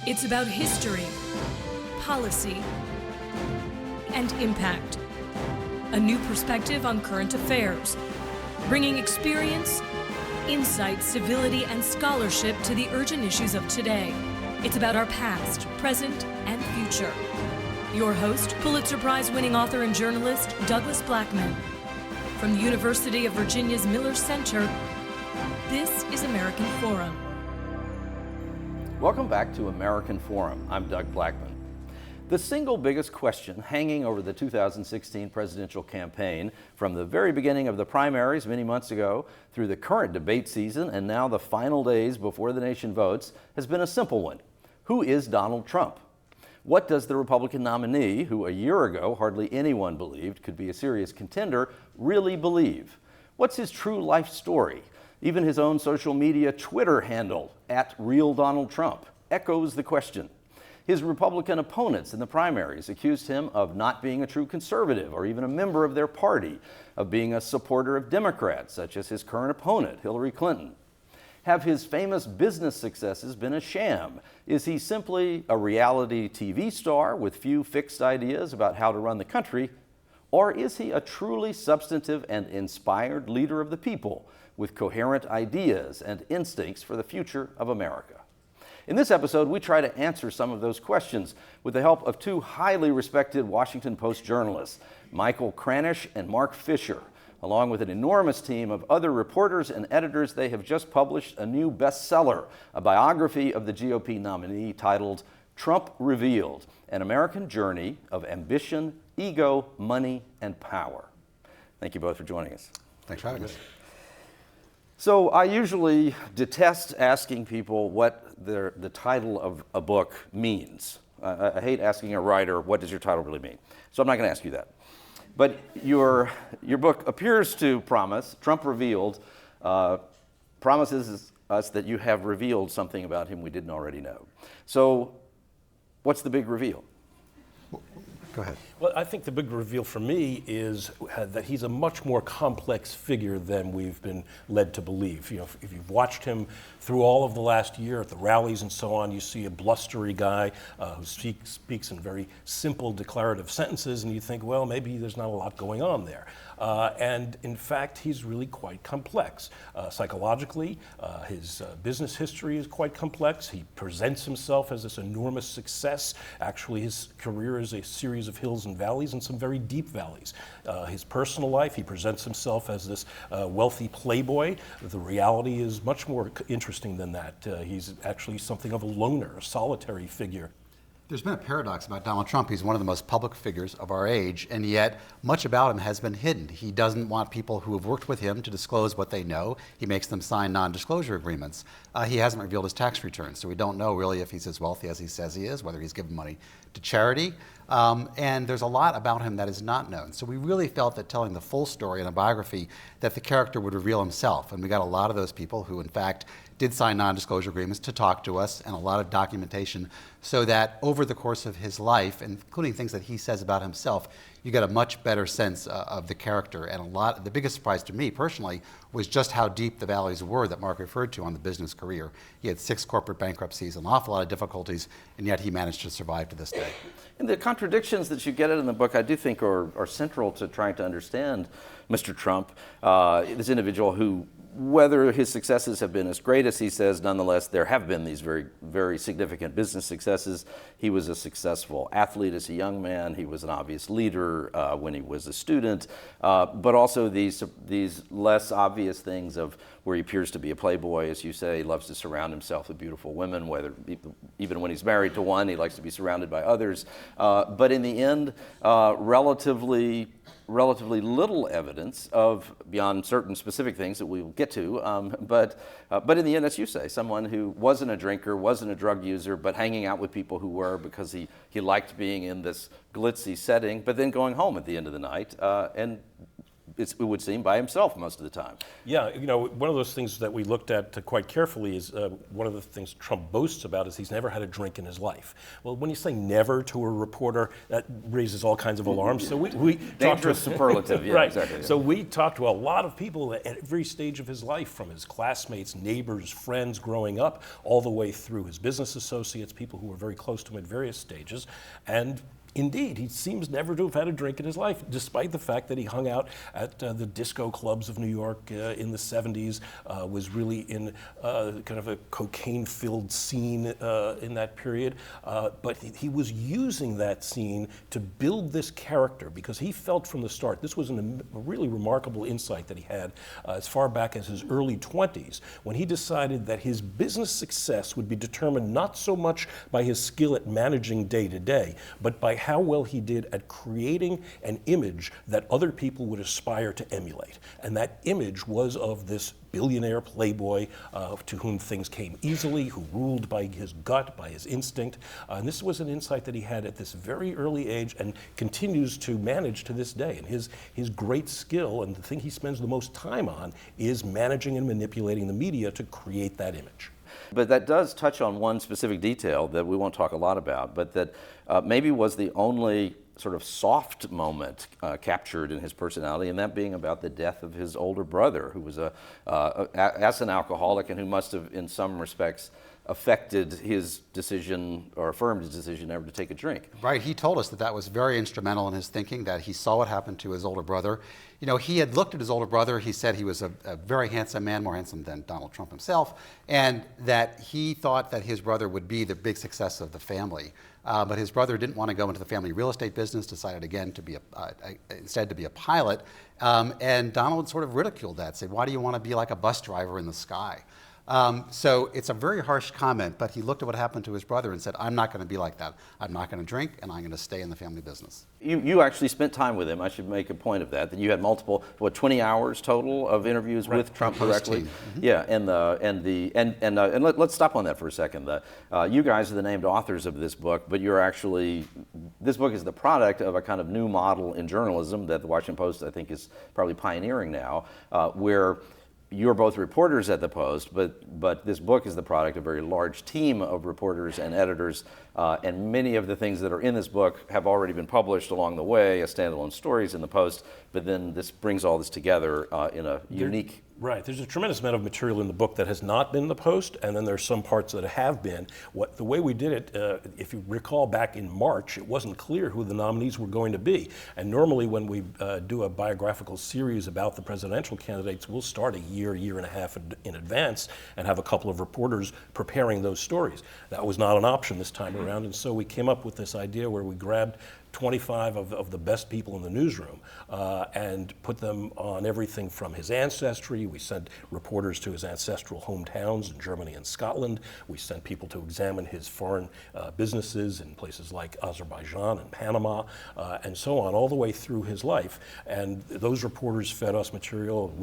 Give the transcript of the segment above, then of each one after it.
It's about history, policy, and impact. A new perspective on current affairs, bringing experience, insight, civility, and scholarship to the urgent issues of today. It's about our past, present, and future. Your host, Pulitzer Prize-winning author and journalist Douglas Blackmon. From the University of Virginia's Miller Center, this is American Forum. Welcome back to American Forum. I'm Doug Blackmon. The single biggest question hanging over the 2016 presidential campaign, from the very beginning of the primaries many months ago through the current debate season and now the final days before the nation votes, has been a simple one. Who is Donald Trump? What does the Republican nominee, who a year ago hardly anyone believed could be a serious contender, really believe? What's his true life story? Even his own social media Twitter handle, @RealDonaldTrump, echoes the question. His Republican opponents in the primaries accused him of not being a true conservative or even a member of their party, of being a supporter of Democrats, such as his current opponent, Hillary Clinton. Have his famous business successes been a sham? Is he simply a reality TV star with few fixed ideas about how to run the country? Or is he a truly substantive and inspired leader of the people with coherent ideas and instincts for the future of America? In this episode, we try to answer some of those questions with the help of two highly respected Washington Post journalists, Michael Kranish and Mark Fisher. Along with an enormous team of other reporters and editors, they have just published a new bestseller, a biography of the GOP nominee titled Trump Revealed, An American Journey of Ambition, Ego, Money, and Power. Thank you both for joining us. Thanks for having us. So I usually detest asking people what the title of a book means. I hate asking a writer, what does your title really mean? So I'm not going to ask you that. But your book appears to promise, Trump Revealed, promises us that you have revealed something about him we didn't already know. So what's the big reveal? Go ahead. Well, I think the big reveal for me is that he's a much more complex figure than we've been led to believe. You know, if you've watched him through all of the last year at the rallies and so on, you see a blustery guy who speaks in very simple declarative sentences, and you think, well, maybe there's not a lot going on there. And in fact, he's really quite complex. Psychologically, his business history is quite complex. He presents himself as this enormous success. Actually, his career is a series of hills and valleys, and some very deep valleys. His personal life, he presents himself as this wealthy playboy. The reality is much more interesting than that. He's actually something of a loner, a solitary figure. There's been a paradox about Donald Trump. He's one of the most public figures of our age, and yet much about him has been hidden. He doesn't want people who have worked with him to disclose what they know. He makes them sign non-disclosure agreements. He hasn't revealed his tax returns, so we don't know really if he's as wealthy as he says he is, whether he's given money to charity. And there's a lot about him that is not known. So we really felt that telling the full story in a biography, that the character would reveal himself. And we got a lot of those people who, in fact, did sign non-disclosure agreements to talk to us, and a lot of documentation, so that over the course of his life, including things that he says about himself, you get a much better sense of the character. And the biggest surprise to me personally was just how deep the valleys were that Mark referred to on the business career. He had 6 corporate bankruptcies, an awful lot of difficulties, and yet he managed to survive to this day. And the contradictions that you get in the book, I do think are central to trying to understand Mr. Trump, this individual who, whether his successes have been as great as he says, nonetheless, there have been these very, very significant business successes. He was a successful athlete as a young man. He was an obvious leader when he was a student, but also these less obvious things of where he appears to be a playboy, as you say, loves to surround himself with beautiful women, even when he's married to one, he likes to be surrounded by others. But in the end, relatively little evidence of, beyond certain specific things that we'll get to, but in the end, as you say, someone who wasn't a drinker, wasn't a drug user, but hanging out with people who were, because he liked being in this glitzy setting, but then going home at the end of the night and it would seem, by himself most of the time. Yeah, you know, one of those things that we looked at quite carefully is one of the things Trump boasts about is he's never had a drink in his life. Well, when you say never to a reporter, that raises all kinds of alarms. So we Dangerous superlative, yeah, right. exactly. So we talked to a lot of people at every stage of his life, from his classmates, neighbors, friends growing up, all the way through his business associates, people who were very close to him at various stages. And indeed, he seems never to have had a drink in his life, despite the fact that he hung out at the disco clubs of New York in the 70s, was really in kind of a cocaine-filled scene in that period. But he was using that scene to build this character, because he felt from the start, this was a really remarkable insight that he had as far back as his early 20s, when he decided that his business success would be determined not so much by his skill at managing day to day, but by how well he did at creating an image that other people would aspire to emulate. And that image was of this billionaire playboy to whom things came easily, who ruled by his gut, by his instinct. And this was an insight that he had at this very early age and continues to manage to this day. And his great skill, and the thing he spends the most time on, is managing and manipulating the media to create that image. But that does touch on one specific detail that we won't talk a lot about, but that maybe was the only sort of soft moment captured in his personality, and that being about the death of his older brother, who was as an alcoholic and who must have, in some respects, affected his decision or affirmed his decision never to take a drink. Right, he told us that that was very instrumental in his thinking, that he saw what happened to his older brother. You know, he had looked at his older brother, he said he was a very handsome man, more handsome than Donald Trump himself, and that he thought that his brother would be the big success of the family. But his brother didn't want to go into the family real estate business, decided again to be instead to be a pilot, and Donald sort of ridiculed that, said, "Why do you want to be like a bus driver in the sky?" So it's a very harsh comment, but he looked at what happened to his brother and said, "I'm not going to be like that. I'm not going to drink, and I'm going to stay in the family business." You actually spent time with him. I should make a point of that. That you had multiple, 20 hours total of interviews with Trump directly. Mm-hmm. Yeah, and let's stop on that for a second. You guys are the named authors of this book, but you're actually, this book is the product of a kind of new model in journalism that the Washington Post, I think, is probably pioneering now, where you're both reporters at the Post, but this book is the product of a very large team of reporters and editors, and many of the things that are in this book have already been published along the way as standalone stories in the Post, but then this brings all this together in a unique... Right. There's a tremendous amount of material in the book that has not been in the Post, and then there's some parts that have been. The way we did it, if you recall back in March, it wasn't clear who the nominees were going to be. And normally when we do a biographical series about the presidential candidates, we'll start a year and a half in advance and have a couple of reporters preparing those stories. That was not an option this time around, and so we came up with this idea where we grabbed 25 of the best people in the newsroom and put them on everything from his ancestry. We sent reporters to his ancestral hometowns in Germany and Scotland. We sent people to examine his foreign businesses in places like Azerbaijan and Panama and so on, all the way through his life. And those reporters fed us material.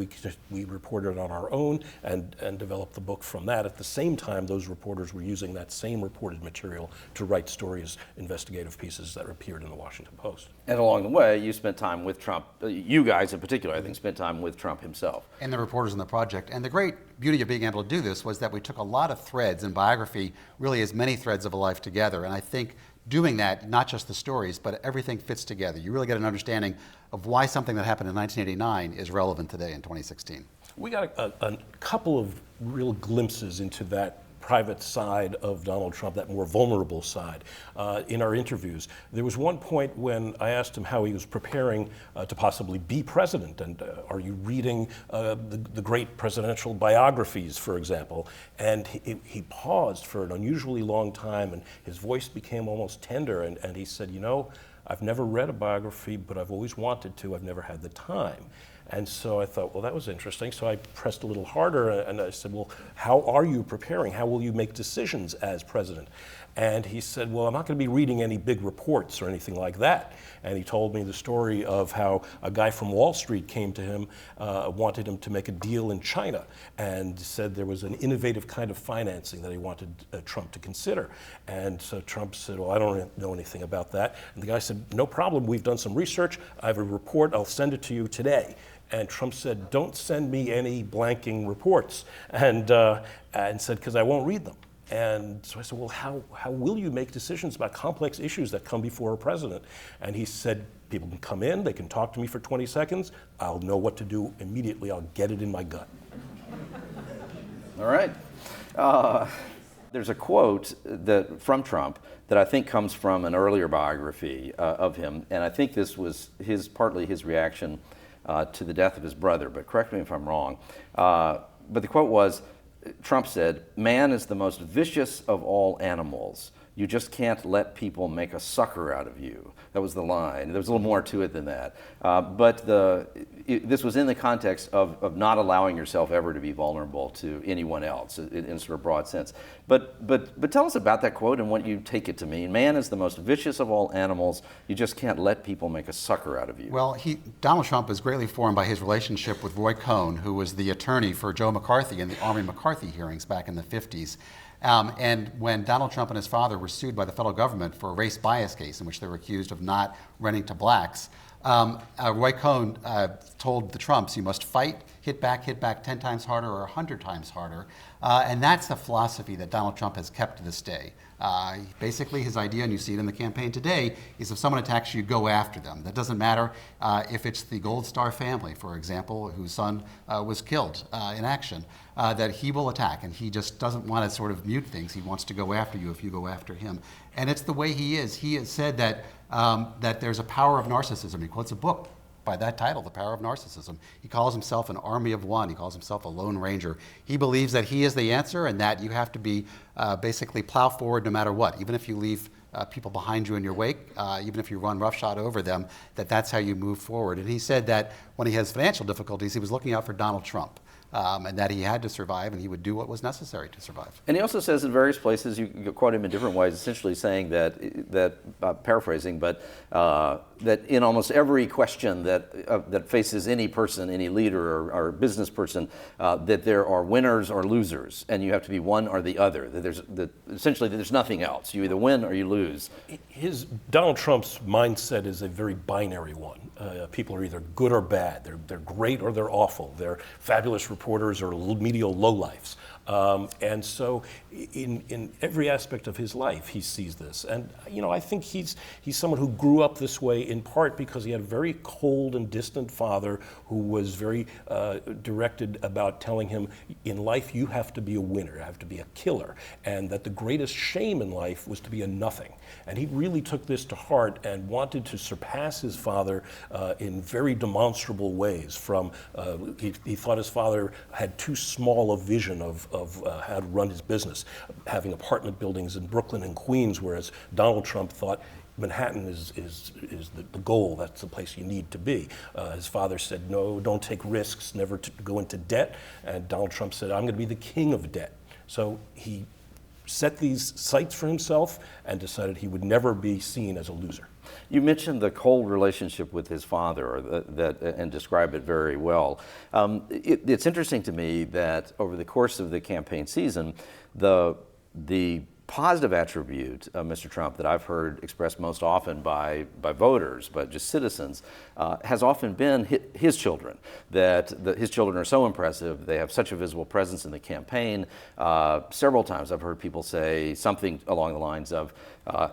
We reported on our own and developed the book from that. At the same time, those reporters were using that same reported material to write stories, investigative pieces that appeared in the Washington Post. And along the way, you spent time with Trump. You guys in particular, I think, spent time with Trump himself. And the reporters in the project. And the great beauty of being able to do this was that we took a lot of threads in biography, really as many threads of a life together. And I think doing that, not just the stories, but everything fits together. You really get an understanding of why something that happened in 1989 is relevant today in 2016. We got a couple of real glimpses into that private side of Donald Trump, that more vulnerable side, in our interviews. There was one point when I asked him how he was preparing to possibly be president, and are you reading the great presidential biographies, for example? And he paused for an unusually long time, and his voice became almost tender, and he said, "You know, I've never read a biography, but I've always wanted to. I've never had the time." And so I thought, well, that was interesting. So I pressed a little harder and I said, well, how are you preparing? How will you make decisions as president? And he said, well, I'm not going to be reading any big reports or anything like that. And he told me the story of how a guy from Wall Street came to him, wanted him to make a deal in China, and said there was an innovative kind of financing that he wanted Trump to consider. And so Trump said, well, I don't know anything about that. And the guy said, no problem, we've done some research. I have a report, I'll send it to you today. And Trump said, don't send me any blanking reports, and said, because I won't read them. And so I said, well, how will you make decisions about complex issues that come before a president? And he said, people can come in, they can talk to me for 20 seconds, I'll know what to do immediately, I'll get it in my gut. All right. There's a quote from Trump that I think comes from an earlier biography of him, and I think this was partly his reaction to the death of his brother, but correct me if I'm wrong. But the quote was, Trump said, "Man is the most vicious of all animals. You just can't let people make a sucker out of you." That was the line. There was a little more to it than that. But this was in the context of not allowing yourself ever to be vulnerable to anyone else in sort of broad sense. But tell us about that quote and what you take it to mean. Man is the most vicious of all animals. You just can't let people make a sucker out of you. Well, Donald Trump is greatly formed by his relationship with Roy Cohn, who was the attorney for Joe McCarthy in the Army McCarthy hearings back in the 50s. And when Donald Trump and his father were sued by the federal government for a race bias case in which they were accused of not renting to blacks, Roy Cohn told the Trumps, you must fight, hit back 10 times harder or 100 times harder. And that's the philosophy that Donald Trump has kept to this day. Basically, his idea, and you see it in the campaign today, is if someone attacks you, go after them. That doesn't matter if it's the Gold Star family, for example, whose son was killed in action, that he will attack. And he just doesn't want to sort of mute things. He wants to go after you if you go after him. And it's the way he is. He has said that, that there's a power of narcissism. He quotes a book by that title, The Power of Narcissism. He calls himself an army of one. He calls himself a lone ranger. He believes that he is the answer and that you have to be basically plow forward no matter what. Even if you leave people behind you in your wake, even if you run roughshod over them, that's how you move forward. And he said that when he has financial difficulties, he was looking out for Donald Trump. And that he had to survive, and he would do what was necessary to survive. And he also says in various places, you quote him in different ways, essentially saying that paraphrasing, but that in almost every question that faces any person, any leader or business person, that there are winners or losers, and you have to be one or the other. Essentially, there's nothing else. You either win or you lose. Donald Trump's mindset is a very binary one. People are either good or bad. They're great or they're awful. They're fabulous reporters or medial lowlifes. And so in every aspect of his life, he sees this. And, I think he's someone who grew up this way in part because he had a very cold and distant father who was very directed about telling him, in life, you have to be a winner, you have to be a killer, and that the greatest shame in life was to be a nothing. And he really took this to heart and wanted to surpass his father in very demonstrable ways. He thought his father had too small a vision of how to run his business, having apartment buildings in Brooklyn and Queens, whereas Donald Trump thought Manhattan is the goal. That's the place you need to be. His father said, no, don't take risks, never go into debt. And Donald Trump said, I'm going to be the king of debt. So he set these sights for himself and decided he would never be seen as a loser. You mentioned the cold relationship with his father, and describe it very well. It's interesting to me that over the course of the campaign season, the positive attribute of Mr. Trump that I've heard expressed most often by voters, but just citizens, has often been his children. That his children are so impressive, they have such a visible presence in the campaign. Several times I've heard people say something along the lines of,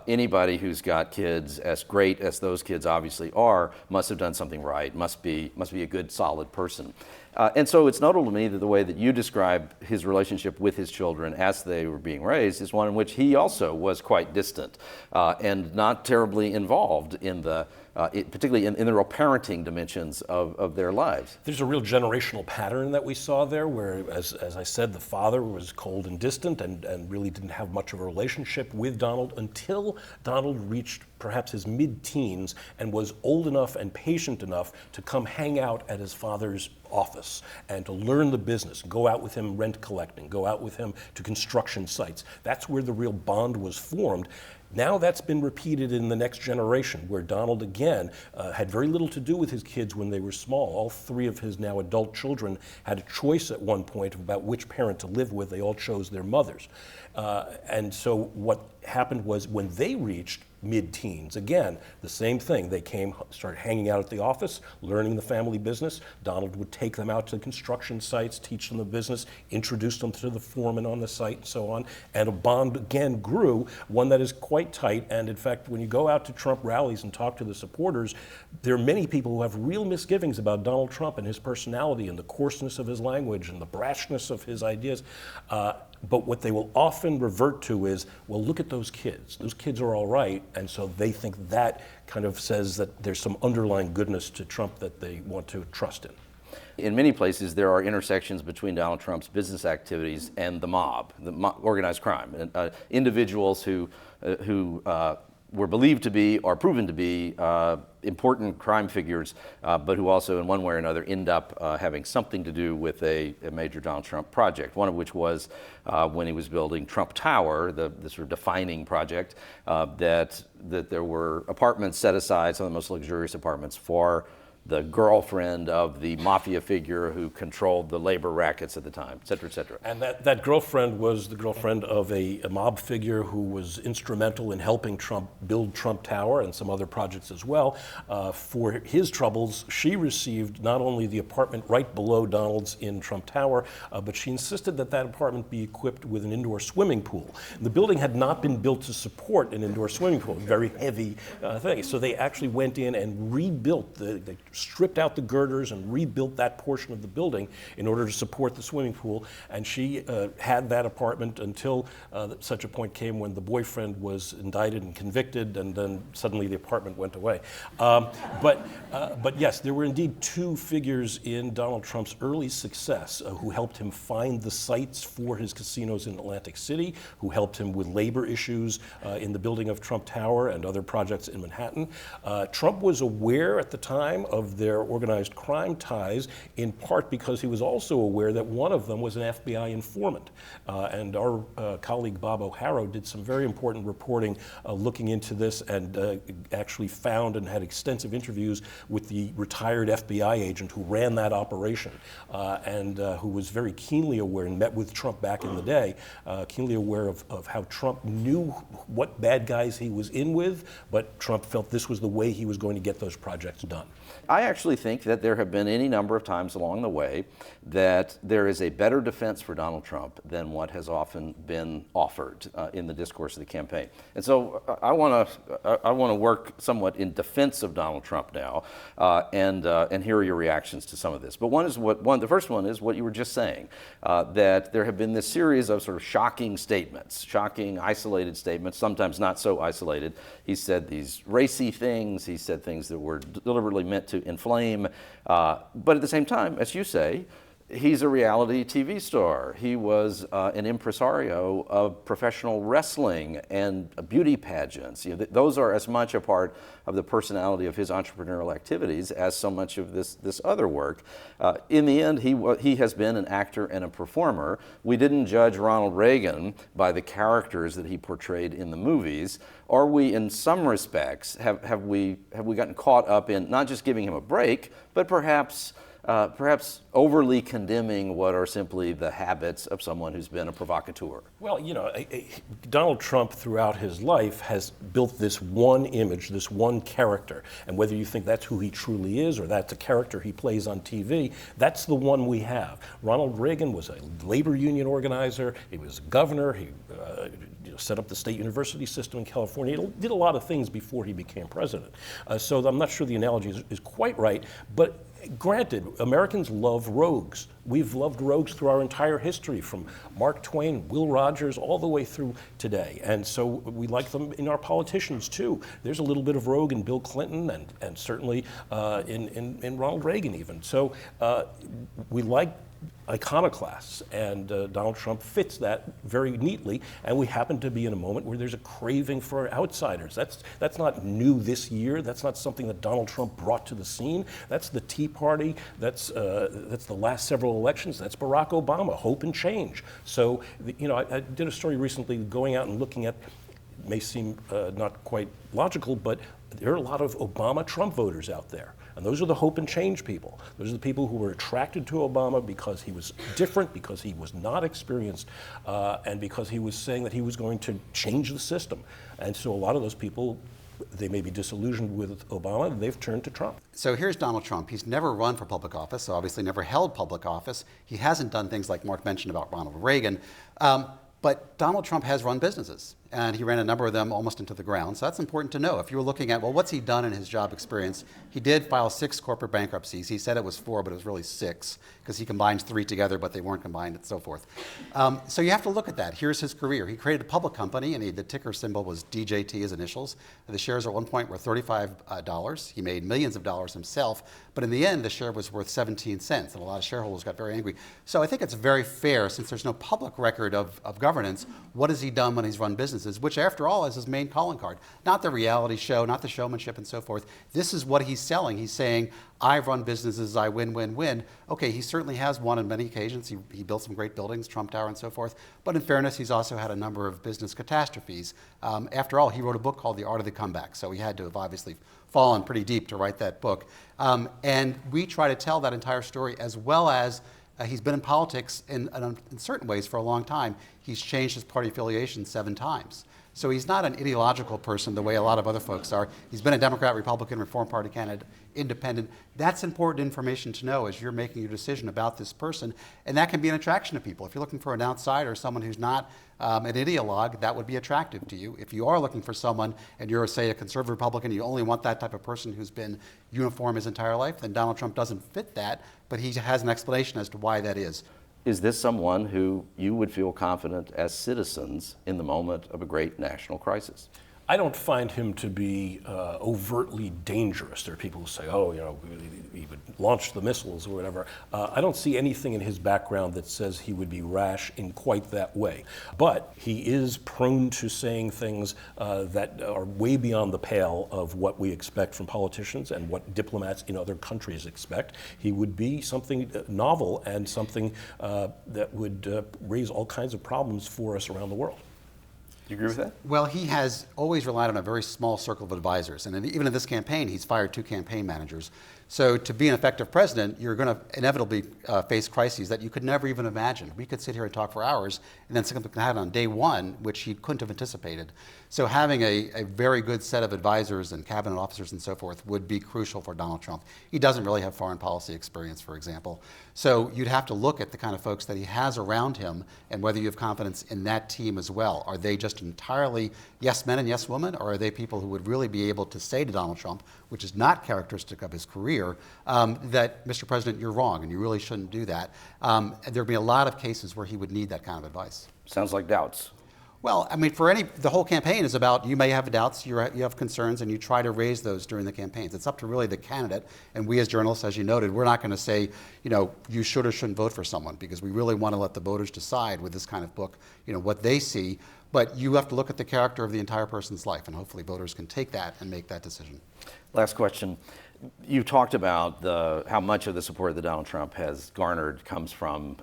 anybody who's got kids as great as those kids obviously are must have done something right, must be a good, solid person. And so it's notable to me that the way that you describe his relationship with his children as they were being raised is one in which he also was quite distant and not terribly involved in particularly in the real parenting dimensions of their lives. There's a real generational pattern that we saw there where, as I said, the father was cold and distant and really didn't have much of a relationship with Donald until Donald reached perhaps his mid-teens and was old enough and patient enough to come hang out at his father's office and to learn the business, go out with him rent collecting, go out with him to construction sites. That's where the real bond was formed. Now that's been repeated in the next generation, where Donald, again, had very little to do with his kids when they were small. All three of his now adult children had a choice at one point about which parent to live with. They all chose their mothers. And so what happened was when they reached mid-teens. Again, the same thing. They started hanging out at the office, learning the family business. Donald would take them out to construction sites, teach them the business, introduce them to the foreman on the site, and so on. And a bond again grew, one that is quite tight. And in fact, when you go out to Trump rallies and talk to the supporters, there are many people who have real misgivings about Donald Trump and his personality and the coarseness of his language and the brashness of his ideas. But what they will often revert to is, well, look at those kids. Those kids are all right. And so they think that kind of says that there's some underlying goodness to Trump that they want to trust in. In many places, there are intersections between Donald Trump's business activities and the mob, organized crime, and individuals who were believed to be or proven to be important crime figures, but who also in one way or another end up having something to do with a major Donald Trump project, one of which was when he was building Trump Tower, the sort of defining project, that there were apartments set aside, some of the most luxurious apartments, for the girlfriend of the mafia figure who controlled the labor rackets at the time, et cetera, et cetera. And that girlfriend was the girlfriend of a mob figure who was instrumental in helping Trump build Trump Tower and some other projects as well. For his troubles, she received not only the apartment right below Donald's in Trump Tower, but she insisted that that apartment be equipped with an indoor swimming pool. The building had not been built to support an indoor swimming pool, a very heavy thing. So they actually went in and rebuilt they stripped out the girders and rebuilt that portion of the building in order to support the swimming pool. And she had that apartment until such a point came when the boyfriend was indicted and convicted, and then suddenly the apartment went away. But yes, there were indeed two figures in Donald Trump's early success who helped him find the sites for his casinos in Atlantic City, who helped him with labor issues in the building of Trump Tower and other projects in Manhattan. Trump was aware at the time of their organized crime ties, in part because he was also aware that one of them was an FBI informant. And our colleague Bob O'Hara did some very important reporting looking into this, and actually found and had extensive interviews with the retired FBI agent who ran that operation, and who was very keenly aware and met with Trump back in the day, keenly aware of how Trump knew what bad guys he was in with, but Trump felt this was the way he was going to get those projects done. I actually think that there have been any number of times along the way that there is a better defense for Donald Trump than what has often been offered in the discourse of the campaign. And so I want to work somewhat in defense of Donald Trump now, and hear your reactions to some of this. But the first one is what you were just saying, that there have been this series of sort of shocking statements, shocking isolated statements, sometimes not so isolated. He said these racy things. He said things that were deliberately meant to inflame, but at the same time, as you say, he's a reality TV star. He was an impresario of professional wrestling and beauty pageants. You know, those are as much a part of the personality of his entrepreneurial activities as so much of this other work. In the end, he has been an actor and a performer. We didn't judge Ronald Reagan by the characters that he portrayed in the movies. Are we, in some respects, have we gotten caught up in not just giving him a break, but perhaps overly condemning what are simply the habits of someone who's been a provocateur? Well, you know, Donald Trump throughout his life has built this one image, this one character. And whether you think that's who he truly is or that's a character he plays on TV, that's the one we have. Ronald Reagan was a labor union organizer. He was a governor. He set up the state university system in California. He did a lot of things before he became president. So I'm not sure the analogy is quite right. But granted, Americans love rogues. We've loved rogues through our entire history, from Mark Twain, Will Rogers, all the way through today. And so we like them in our politicians too. There's a little bit of rogue in Bill Clinton and certainly in Ronald Reagan even. So we like iconoclasts, and Donald Trump fits that very neatly, and we happen to be in a moment where there's a craving for outsiders. That's not new this year. That's not something that Donald Trump brought to the scene. That's the Tea Party. That's the last several elections. That's Barack Obama, hope and change. So, you know, I did a story recently going out and looking at, may seem not quite logical, but there are a lot of Obama Trump voters out there. And those are the hope and change people. Those are the people who were attracted to Obama because he was different, because he was not experienced, and because he was saying that he was going to change the system. And so a lot of those people, they may be disillusioned with Obama, they've turned to Trump. So here's Donald Trump. He's never run for public office, so obviously never held public office. He hasn't done things like Mark mentioned about Ronald Reagan. But Donald Trump has run businesses, and he ran a number of them almost into the ground. So that's important to know. If you were looking at, well, what's he done in his job experience? He did file 6 corporate bankruptcies. He said it was 4, but it was really 6, because he combines 3 together, but they weren't combined and so forth. So you have to look at that. Here's his career. He created a public company, and the ticker symbol was DJT, his initials. The shares at one point were $35. He made millions of dollars himself, but in the end, the share was worth 17 cents, and a lot of shareholders got very angry. So I think it's very fair, since there's no public record of governance, what has he done when he's run businesses, which after all is his main calling card. Not the reality show, not the showmanship and so forth. This is what he's selling. He's saying, I've run businesses, I win, win, win. Okay, he certainly has won on many occasions. He built some great buildings, Trump Tower and so forth. But in fairness, he's also had a number of business catastrophes. After all, he wrote a book called The Art of the Comeback. So he had to have obviously fallen pretty deep to write that book. And we try to tell that entire story, as well as he's been in politics in certain ways for a long time. He's changed his party affiliation 7 times. So he's not an ideological person the way a lot of other folks are. He's been a Democrat, Republican, Reform Party candidate, independent. That's important information to know as you're making your decision about this person. And that can be an attraction to people. If you're looking for an outsider, someone who's not an ideologue, that would be attractive to you. If you are looking for someone and you're, say, a conservative Republican, you only want that type of person who's been uniform his entire life, then Donald Trump doesn't fit that, but he has an explanation as to why that is. Is this someone who you would feel confident as citizens in the moment of a great national crisis? I don't find him to be overtly dangerous. There are people who say, oh, you know, he would launch the missiles or whatever. I don't see anything in his background that says he would be rash in quite that way. But he is prone to saying things that are way beyond the pale of what we expect from politicians and what diplomats in other countries expect. He would be something novel and something that would raise all kinds of problems for us around the world. Do you agree with that? Well, he has always relied on a very small circle of advisors. And even in this campaign, he's fired 2 campaign managers. So to be an effective president, you're going to inevitably face crises that you could never even imagine. We could sit here and talk for hours, and then something could happen on day 1, which he couldn't have anticipated. So having a very good set of advisors and cabinet officers and so forth would be crucial for Donald Trump. He doesn't really have foreign policy experience, for example. So you'd have to look at the kind of folks that he has around him and whether you have confidence in that team as well. Are they just entirely yes men and yes women, or are they people who would really be able to say to Donald Trump, which is not characteristic of his career, that, Mr. President, you're wrong and you really shouldn't do that. And there'd be a lot of cases where he would need that kind of advice. Sounds like doubts. Well, I mean, the whole campaign is about, you may have doubts, you have concerns, and you try to raise those during the campaigns. It's up to really the candidate, and we as journalists, as you noted, we're not going to say, you know, you should or shouldn't vote for someone, because we really want to let the voters decide with this kind of book, you know, what they see. But you have to look at the character of the entire person's life, and hopefully voters can take that and make that decision. Last question. You talked about how much of the support that Donald Trump has garnered comes from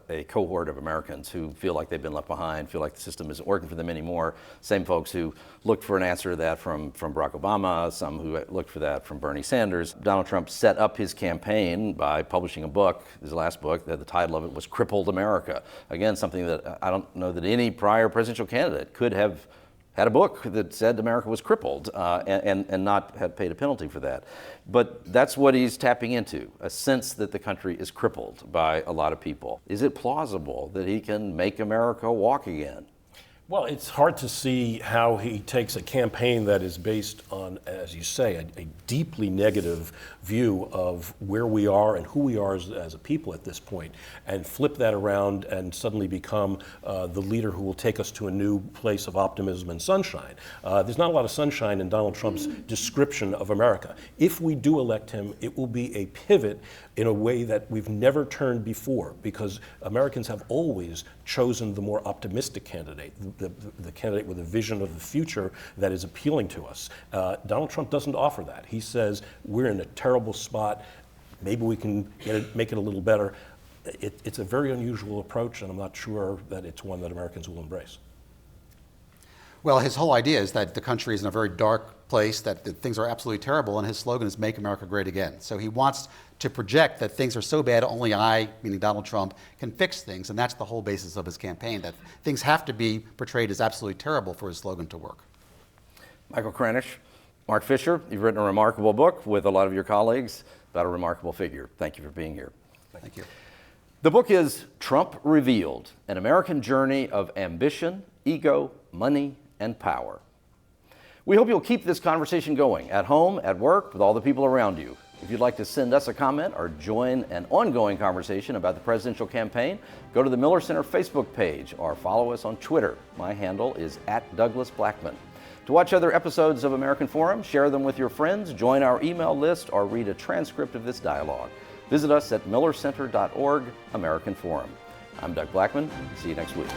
a cohort of Americans who feel like they've been left behind, feel like the system isn't working for them anymore. Same folks who looked for an answer to that from Barack Obama, some who looked for that from Bernie Sanders. Donald Trump set up his campaign by publishing a book, his last book, the title of it was Crippled America. Again, something that I don't know that any prior presidential candidate could have had a book that said America was crippled and not had paid a penalty for that. But that's what he's tapping into, a sense that the country is crippled by a lot of people. Is it plausible that he can make America walk again? Well, it's hard to see how he takes a campaign that is based on, as you say, a deeply negative view of where we are and who we are as a people at this point, and flip that around and suddenly become the leader who will take us to a new place of optimism and sunshine. There's not a lot of sunshine in Donald Trump's description of America. If we do elect him, it will be a pivot in a way that we've never turned before, because Americans have always chosen the more optimistic candidate, the candidate with a vision of the future that is appealing to us. Donald Trump doesn't offer that. He says, we're in a terrible spot, maybe we can make it a little better. It's a very unusual approach, and I'm not sure that it's one that Americans will embrace. Well, his whole idea is that the country is in a very dark place, that things are absolutely terrible, and his slogan is Make America Great Again. So he wants to project that things are so bad only I, meaning Donald Trump, can fix things, and that's the whole basis of his campaign, that things have to be portrayed as absolutely terrible for his slogan to work. Michael Kranish, Mark Fisher, you've written a remarkable book with a lot of your colleagues about a remarkable figure. Thank you for being here. Thank you. The book is Trump Revealed, an American journey of ambition, ego, money, and power. We hope you'll keep this conversation going at home, at work, with all the people around you. If you'd like to send us a comment or join an ongoing conversation about the presidential campaign, go to the Miller Center Facebook page or follow us on Twitter. My handle is @DouglasBlackman. To watch other episodes of American Forum, share them with your friends, join our email list, or read a transcript of this dialogue. Visit us at millercenter.org, American Forum. I'm Doug Blackman. See you next week.